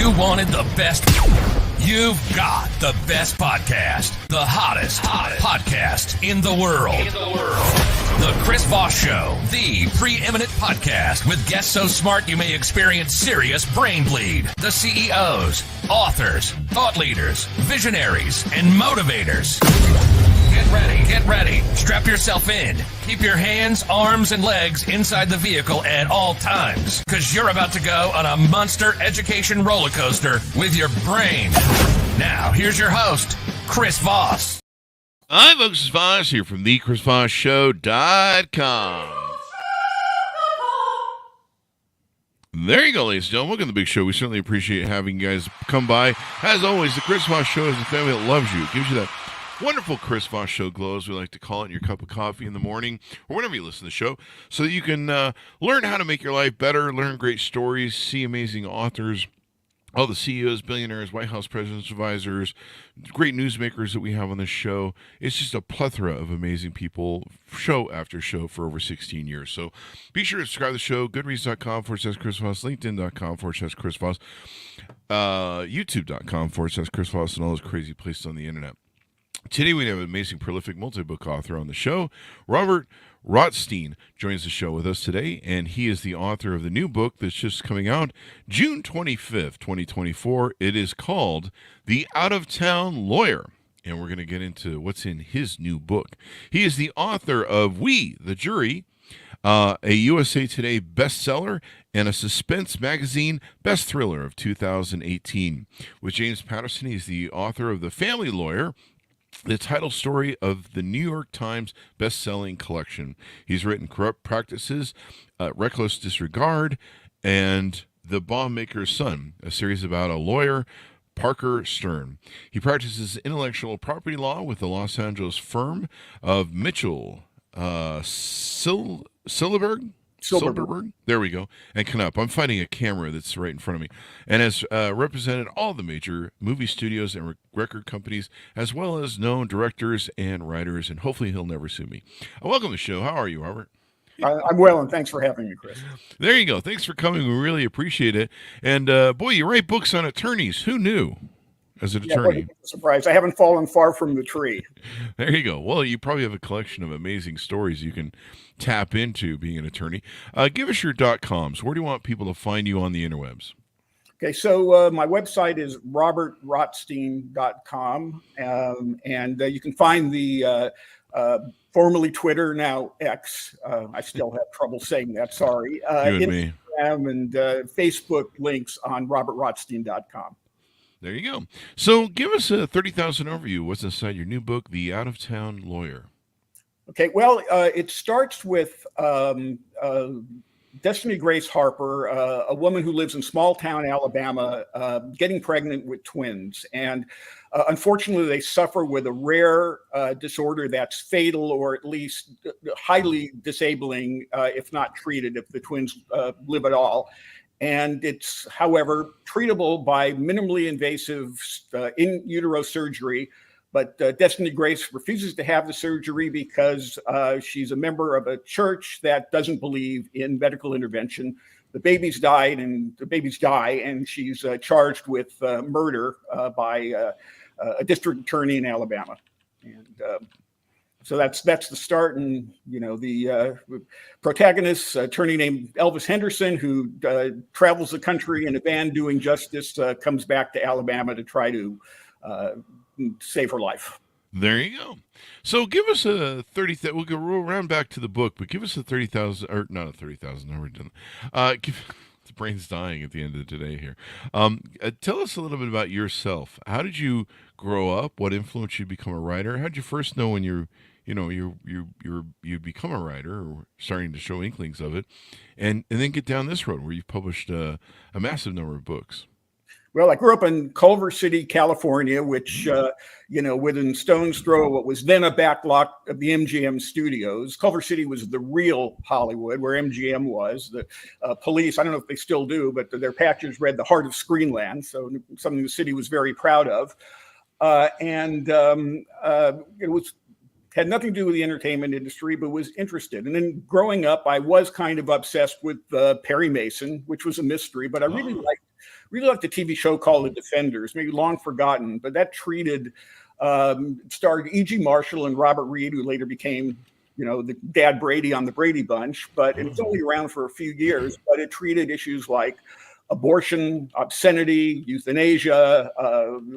You wanted the best. You've got the best podcast. The hottest podcast in the world. The Chris Voss Show. The preeminent podcast with guests so smart you may experience serious brain bleed. The CEOs, authors, thought leaders, visionaries, and motivators. Get ready. Strap yourself in. Keep your hands, arms, and legs inside the vehicle at all times, because you're about to go on a monster education roller coaster with your brain. Now, here's your host, Chris Voss. Hi, folks. It's Voss here from thechrisvossshow.com. There you go, ladies and gentlemen. Welcome to the big show. We certainly appreciate having you guys come by. As always, the Chris Voss Show is a family that loves you. It gives you that wonderful Chris Voss Show glow, as we like to call it, in your cup of coffee in the morning or whenever you listen to the show, so that you can learn how to make your life better, learn great stories, see amazing authors, all the CEOs, billionaires, White House presidents, advisors, great newsmakers that we have on this show. It's just a plethora of amazing people, show after show, for over 16 years. So be sure to subscribe to the show, goodreads.com/Chris Voss, linkedin.com/Chris Voss, youtube.com/Chris Voss, and all those crazy places on the internet. Today we have an amazing, prolific multi-book author on the show. Robert Rotstein joins the show with us today, and he is the author of the new book that's just coming out June 25th, 2024. It is called The Out-of-Town Lawyer, and we're going to get into what's in his new book. He is the author of We, the Jury, a USA Today bestseller, and a Suspense Magazine best thriller of 2018. With James Patterson, he's the author of The Family Lawyer, the title story of the New York Times best-selling collection. He's written Corrupt Practices, Reckless Disregard, and The Bomb Maker's Son, a series about a lawyer, Parker Stern. He practices intellectual property law with the Los Angeles firm of Mitchell Silverberg. There we go. And Knupp. I'm finding a camera that's right in front of me. And has represented all the major movie studios and record companies, as well as known directors and writers. And hopefully he'll never sue me. Welcome to the show. How are you, Robert? I'm well, and thanks for having me, Chris. There you go. Thanks for coming. We really appreciate it. And boy, you write books on attorneys. Who knew? As an attorney. Surprise. I haven't fallen far from the tree. There you go. Well, you probably have a collection of amazing stories you can tap into being an attorney. Give us your .coms. Where do you want people to find you on the interwebs? Okay, so my website is robertrotstein.com, and you can find the formerly Twitter, now X. I still have trouble saying that, sorry. You and me. Instagram and Facebook links on robertrotstein.com. There you go. So give us a 30,000 overview. What's inside your new book, The Out-of-Town Lawyer? Okay, well, it starts with Destiny Grace Harper, a woman who lives in small town Alabama, getting pregnant with twins. And unfortunately, they suffer with a rare disorder that's fatal, or at least highly disabling if not treated, if the twins live at all. And it's, however, treatable by minimally invasive in utero surgery. But Destiny Grace refuses to have the surgery because she's a member of a church that doesn't believe in medical intervention. The babies died, and the babies die, and she's charged with murder by a district attorney in Alabama. And so that's the start. And, you know, the protagonist, attorney named Elvis Henderson, who travels the country in a van doing justice, comes back to Alabama to try to save her life. There you go. So give us a 30,000. We'll round back to the book, but give us a 30,000, or not a 30,000. No, we're done. The brain's dying at the end of the day here. Tell us a little bit about yourself. How did you grow up? What influenced you to become a writer? How did you first know when you become a writer, or starting to show inklings of it, and then get down this road where you've published a massive number of books? Well, I grew up in Culver City, California, which, within stone's throw of what was then a backlot of the MGM studios. Culver City was the real Hollywood, where MGM was. The police, I don't know if they still do, but their patches read the heart of Screenland, so something the city was very proud of. It was had nothing to do with the entertainment industry, but was interested. And then growing up, I was kind of obsessed with Perry Mason, which was a mystery, but I really liked really like the TV show called The Defenders, maybe long forgotten, but that starred E.G. Marshall and Robert Reed, who later became, the Dad Brady on the Brady Bunch. But it was only around for a few years, but it treated issues like abortion, obscenity, euthanasia,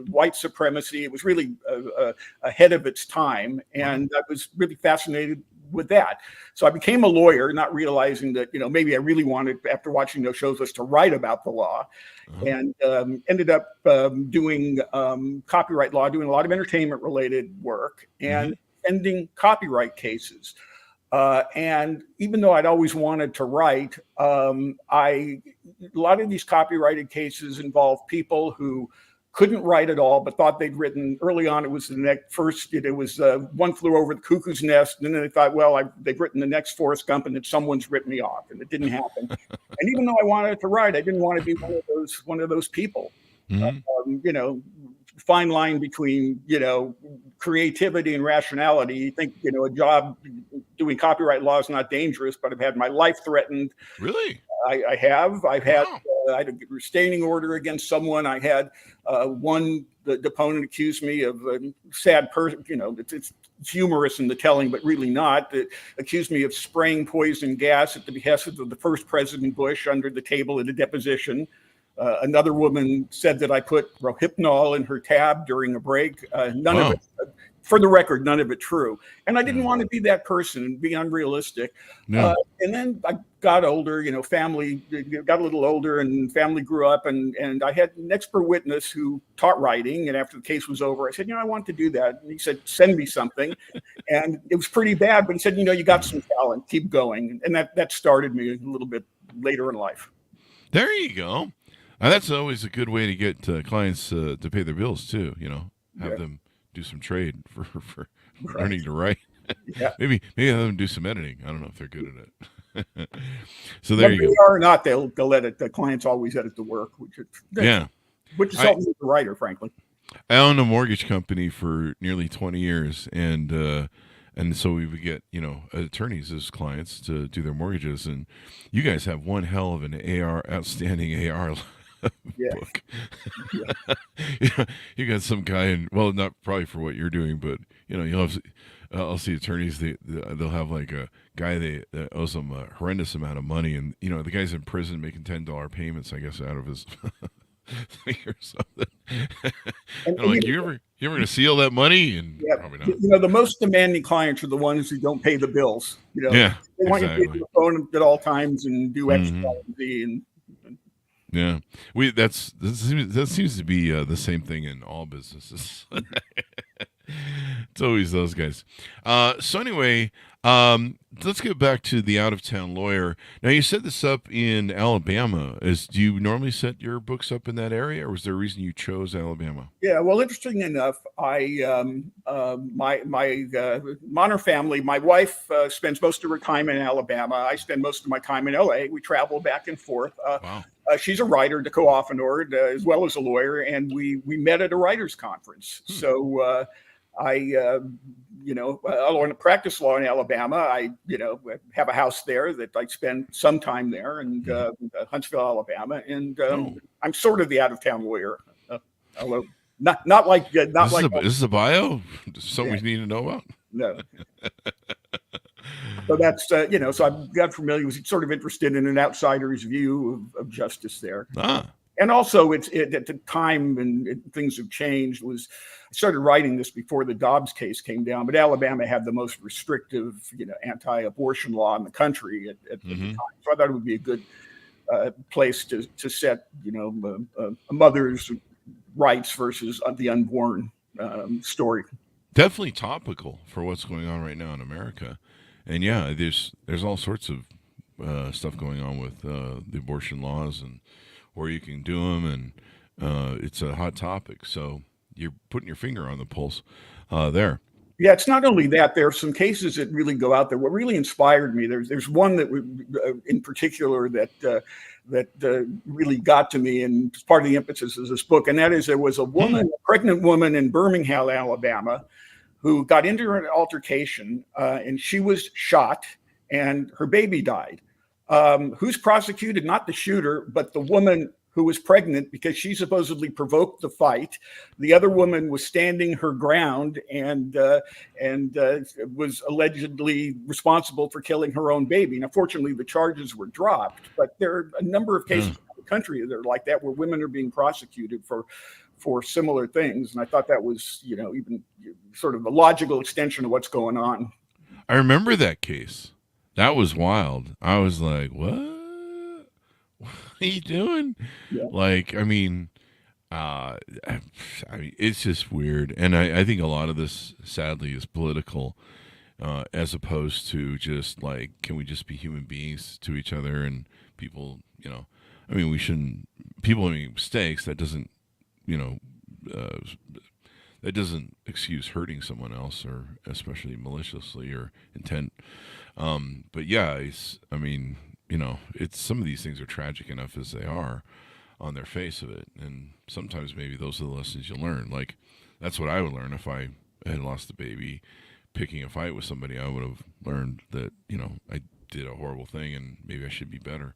white supremacy. It was really ahead of its time. And I was really fascinated with that. So I became a lawyer, not realizing that, maybe I really wanted, after watching those shows, was to write about the law. And ended up doing copyright law, doing a lot of entertainment related work and ending copyright cases. And even though I'd always wanted to write, a lot of these copyrighted cases involve people who couldn't write at all, but thought they'd written early on. It was it was One Flew Over the Cuckoo's Nest. And then they thought, well, they've written the next Forrest Gump and that someone's written me off, and it didn't happen. And even though I wanted to write, I didn't want to be one of those people. Fine line between, creativity and rationality. You think, a job doing copyright law is not dangerous, but I've had my life threatened. Really? I have. I had a restraining order against someone. I had the deponent accused me of a sad person. It's humorous in the telling, but really not. It accused me of spraying poison gas at the behest of the first President Bush under the table at a deposition. Another woman said that I put Rohypnol in her tab during a break. None of it, for the record, none of it true. And I didn't want to be that person and be unrealistic. No. And then I got older, family got a little older and family grew up. And I had an expert witness who taught writing. And after the case was over, I said, I want to do that. And he said, send me something. And it was pretty bad, but he said, you got some talent, keep going. And that started me a little bit later in life. There you go. That's always a good way to get clients to pay their bills too. Have them do some trade for learning to write. maybe have them do some editing. I don't know if they're good at it. So there you go. They are or not, they'll edit. The clients always edit the work, which is helping as a writer, frankly. I owned a mortgage company for nearly 20 years, and so we would get attorneys as clients to do their mortgages, and you guys have one hell of an outstanding AR book. You got some guy, not probably for what you're doing, but you'll have. I'll see attorneys. They'll have like a guy that owes them a horrendous amount of money, and the guy's in prison making $10 payments, I guess, out of his thing or something. And I'm like, you ever gonna seal that money? And probably not. The most demanding clients are the ones who don't pay the bills. They want you to be on the phone at all times and do X, Y, and Z, and yeah, that seems to be the same thing in all businesses. It's always those guys. So anyway, let's get back to the out-of-town lawyer. Now, you set this up in Alabama. Do you normally set your books up in that area, or was there a reason you chose Alabama? Yeah, well, interesting enough, my Monner family, my wife spends most of her time in Alabama. I spend most of my time in LA. We travel back and forth. Wow. She's a writer, Deco Offenord, as well as a lawyer, and we met at a writers' conference. So I want to practice law in Alabama. I have a house there that I spend some time there, and Huntsville, Alabama, and I'm sort of the out-of-town lawyer, although not like this is a bio. Something we need to know about. No. So that's so I've got familiar, was sort of interested in an outsider's view of justice there. And also, at the time, and things have changed. I started writing this before the Dobbs case came down, but Alabama had the most restrictive, anti-abortion law in the country at the time. So I thought it would be a good place to set, a mother's rights versus the unborn story. Definitely topical for what's going on right now in America, and there's all sorts of stuff going on with the abortion laws and where you can do them, and it's a hot topic. So you're putting your finger on the pulse there. Yeah, it's not only that. There are some cases that really go out there. What really inspired me, there's one that in particular that really got to me, and it's part of the emphasis of this book, and that is there was a pregnant woman in Birmingham, Alabama, who got into an altercation, and she was shot, and her baby died. Who's prosecuted? Not the shooter, but the woman who was pregnant because she supposedly provoked the fight. The other woman was standing her ground and was allegedly responsible for killing her own baby. Now, fortunately, the charges were dropped, but there are a number of cases in the country that are like that, where women are being prosecuted for similar things. And I thought that was, even sort of a logical extension of what's going on. I remember that case. That was wild. I was like, what? What are you doing? Yeah. Like, I mean, it's just weird. And I think a lot of this, sadly, is political, as opposed to just like, can we just be human beings to each other? And people, I mean, we shouldn't, people make mistakes. That doesn't, that doesn't excuse hurting someone else, or especially maliciously or intent. But yeah, it's some of these things are tragic enough as they are on their face of it, and sometimes maybe those are the lessons you learn. Like, that's what I would learn if I had lost a baby picking a fight with somebody. I would have learned that I did a horrible thing and maybe I should be better.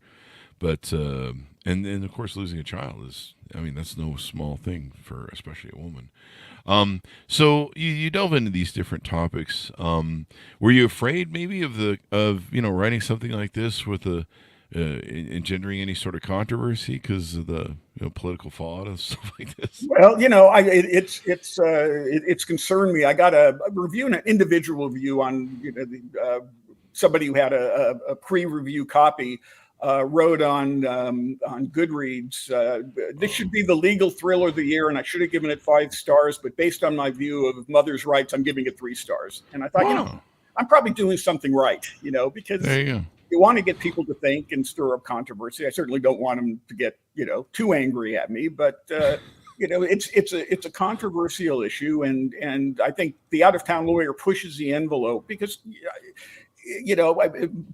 But and then of course losing a child is, that's no small thing for especially a woman. So you delve into these different topics. Were you afraid maybe of writing something like this with engendering any sort of controversy because of the political fallout and stuff like this? Well, it's concerned me. I got a review, an individual review on somebody who had a pre-review copy. Wrote on Goodreads, this should be the legal thriller of the year, and I should have given it 5 stars, but based on my view of mothers' rights, I'm giving it 3 stars. And I thought, I'm probably doing something right, because there you go. You want to get people to think and stir up controversy. I certainly don't want them to get, too angry at me, but it's a controversial issue, and I think the out-of-town lawyer pushes the envelope because,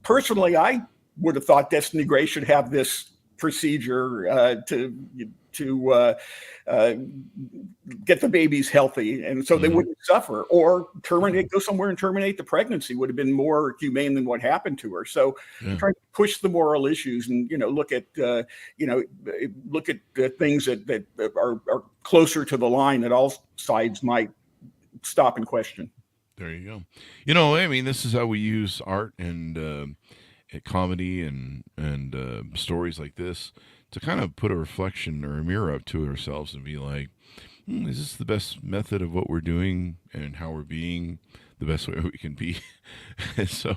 personally, I would have thought Destiny Gray should have this procedure to get the babies healthy, and so they wouldn't suffer, or go somewhere and terminate the pregnancy would have been more humane than what happened to her. So trying to push the moral issues and look at the things that are closer to the line that all sides might stop and question. There you go. This is how we use art and comedy and stories like this to kind of put a reflection or a mirror up to ourselves and be like, is this the best method of what we're doing and how we're being the best way we can be? And so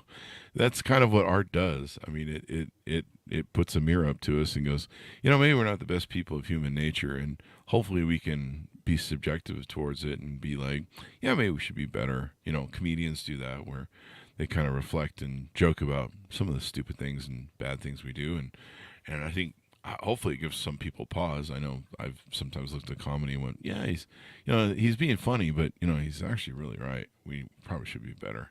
that's kind of what art does. It puts a mirror up to us and goes, maybe we're not the best people of human nature, and hopefully we can be subjective towards it and be like, yeah, maybe we should be better. Comedians do that, where they kind of reflect and joke about some of the stupid things and bad things we do. And I think hopefully it gives some people pause. I know I've sometimes looked at comedy and went, yeah, he's being funny, but he's actually really right. We probably should be better.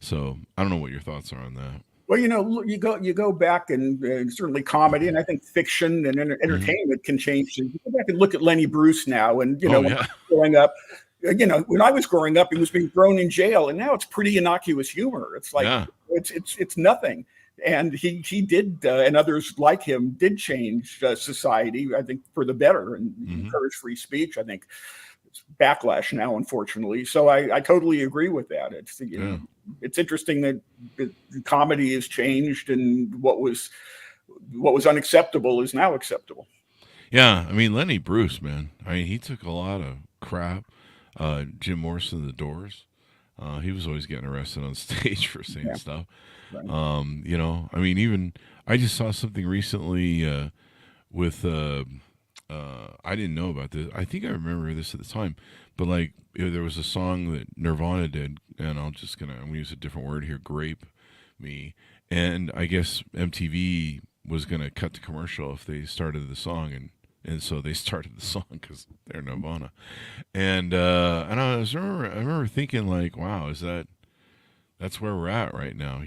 So I don't know what your thoughts are on that. Well, you go back and certainly comedy, and I think fiction and entertainment can change things. You go back and look at Lenny Bruce now, and growing up, when I was growing up, he was being thrown in jail, and now it's pretty innocuous humor. It's like it's nothing. And he did, and others like him did change society, I think, for the better, and encourage free speech. I think it's backlash now, unfortunately. So I totally agree with that. It's it's interesting that the comedy has changed, and what was unacceptable is now acceptable. Yeah, Lenny Bruce, man. He took a lot of crap. Jim Morrison, The Doors. He was always getting arrested on stage for saying stuff. Right. Even I just saw something recently with I didn't know about this. I think I remember this at the time, but there was a song that Nirvana did, and I'm gonna use a different word here, Grape Me, and I guess MTV was gonna cut the commercial if they started the song, and so they started the song because they're Nirvana, and I remember thinking like, wow, that's where we're at right now?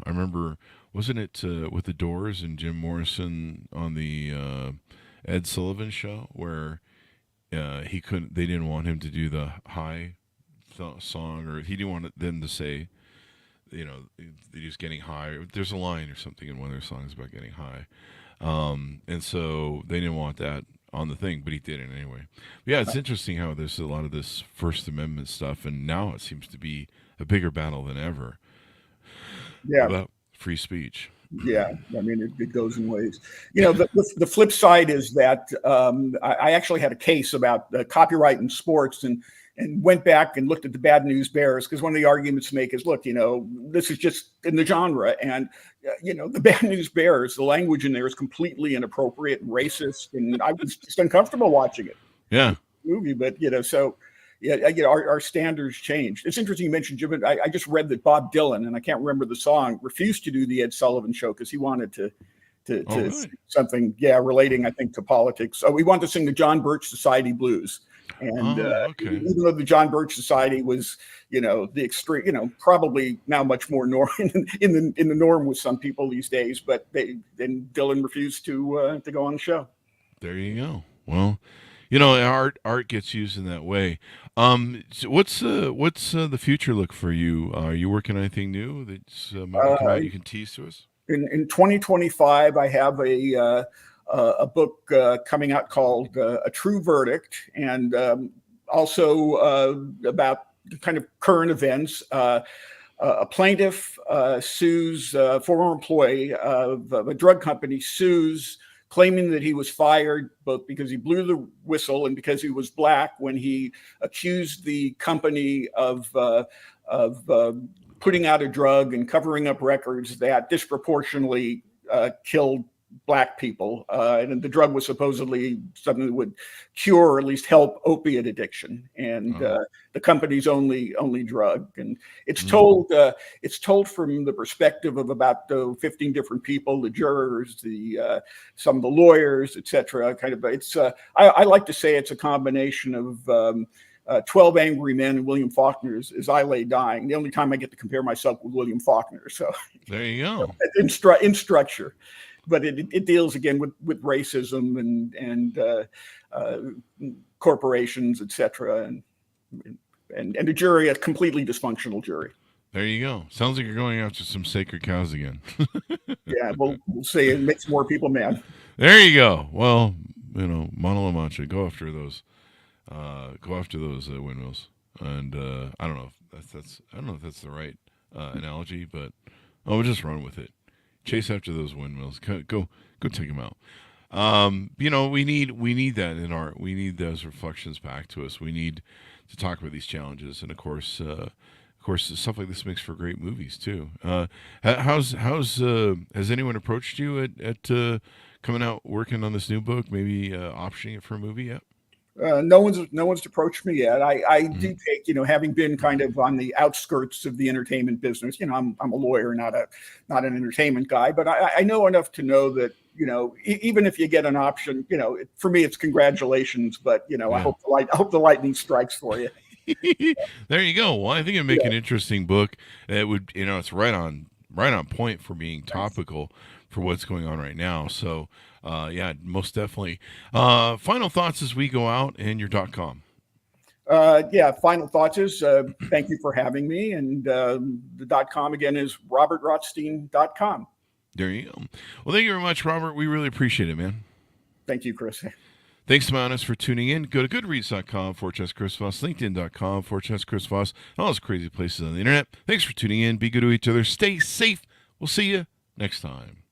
I remember, wasn't it with the Doors and Jim Morrison on the Ed Sullivan show where they didn't want him to do the high song, or he didn't want them to say, they're just getting high. There's a line or something in one of their songs about getting high. And so they didn't want that on the thing, but he did it anyway. But yeah, it's interesting how there's a lot of this First Amendment stuff, and now it seems to be a bigger battle than ever Yeah. about free speech. Yeah, I mean, it goes in waves. The flip side is that I actually had a case about copyright in sports, and went back and looked at the Bad News Bears, because one of the arguments to make is, look, this is just in the genre, and the Bad News Bears, the language in there is completely inappropriate and racist, and I was just uncomfortable watching it. Yeah. Movie, but so. Yeah, our standards changed. It's interesting you mentioned Jim. I just read that Bob Dylan, and I can't remember the song, refused to do the Ed Sullivan Show because he wanted to really? sing something, relating, I think, to politics. So we wanted to sing the John Birch Society Blues, and okay. even though the John Birch Society was, the extreme, probably now much more norm in the norm with some people these days, but then Dylan refused to go on the show. There you go. Well, art gets used in that way. So what's the future look for you? Are you working on anything new that's might come out you can tease to us? In 2025, I have a book coming out called A True Verdict, and also about kind of current events. A plaintiff sues a former employee of a drug company, claiming that he was fired both because he blew the whistle and because he was black when he accused the company of putting out a drug and covering up records that disproportionately killed black people. And the drug was supposedly something that would cure or at least help opiate addiction, and the company's only drug. And it's told from the perspective of about 15 different people, the jurors, some of the lawyers, etc. Kind of, I like to say it's a combination of 12 Angry Men and William Faulkner as I lay dying. The only time I get to compare myself with William Faulkner. So there you go. In structure. But it deals again with racism and corporations, etc., and a jury, a completely dysfunctional jury. There you go. Sounds like you're going after some sacred cows again. Yeah, we'll see. It makes more people mad. There you go. Well, Mano La Mancha, go after those windmills. And I don't know if that's the right analogy, but we'll just run with it. Chase after those windmills. Go take them out. We need that in art. We need those reflections back to us. We need to talk about these challenges, and of course, stuff like this makes for great movies too. Has anyone approached you at coming out working on this new book? Maybe optioning it for a movie yet? No one's approached me yet. I do take, having been kind of on the outskirts of the entertainment business, I'm a lawyer, not an entertainment guy, but I know enough to know that, even if you get an option, for me, it's congratulations, but, yeah. I hope the lightning strikes for you. There you go. Well, I think it'd make an interesting book. It would, it's right on point for being topical for what's going on right now. So, yeah, most definitely. Final thoughts as we go out, and your .com. Final thoughts is thank you for having me, and the .com again is robertrotstein.com. There you go. Well, thank you very much, Robert. We really appreciate it, man. Thank you, Chris. Thanks to my audience for tuning in. Go to goodreads.com/Chris Voss, LinkedIn.com/Chris Voss, all those crazy places on the internet. Thanks for tuning in. Be good to each other. Stay safe. We'll see you next time.